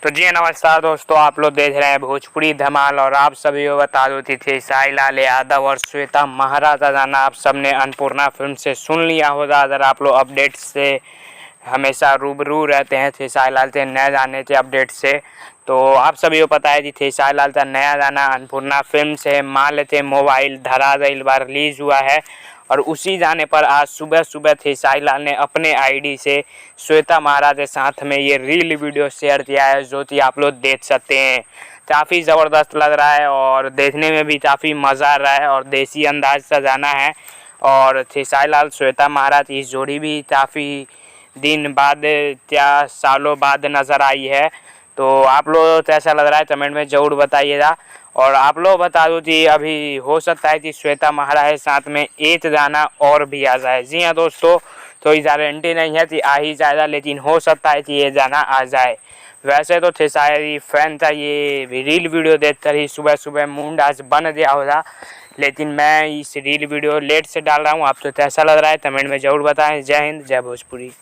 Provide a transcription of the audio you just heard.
तो जी नमस्कार दोस्तों, आप लोग देख रहे हैं भोजपुरी धमाल। और आप सभी को बता दो थी साई लाल यादव और श्वेता महाराज का गाना आप सबने अन्नपूर्णा फिल्म से सुन लिया होगा। अगर आप लोग अपडेट से हमेशा रूबरू रहते हैं थे साई लाल के नए गाने के अपडेट से, तो आप सभी को पता है कि साई लाल का नया गाना अन्नपूर्णा फिल्म से मान लेते मोबाइल धरा दिल बार रिलीज हुआ है। और उसी गाने पर आज सुबह सुबह साई लाल ने अपने आईडी से श्वेता महाराज के साथ में ये रील वीडियो शेयर किया है, जो कि आप लोग देख सकते हैं। काफ़ी ज़बरदस्त लग रहा है और देखने में भी काफ़ी मज़ा आ रहा है और देसी अंदाज से गाना है। और साई लाल श्वेता महाराज की जोड़ी भी काफ़ी दिन बाद क्या सालों बाद नज़र आई है। तो आप लोग कैसा लग रहा है कमेंट में ज़रूर बताइएगा। और आप लोग बता दो कि अभी हो सकता है कि श्वेता महाराज के साथ में एक गाना और भी आ जाए। जी हाँ दोस्तों, कोई गारंटी नहीं है कि आ ही जाएगा, लेकिन हो सकता है कि ये गाना आ जाए। वैसे तो शायद फैन था ये रील वीडियो देखकर ही सुबह सुबह मूड आज बन गया होगा, लेकिन मैं इस रील वीडियो लेट से डाल रहा हूँ। आपको कैसा लग रहा है कमेंट में ज़रूर बताएं। जय हिंद, जय भोजपुरी।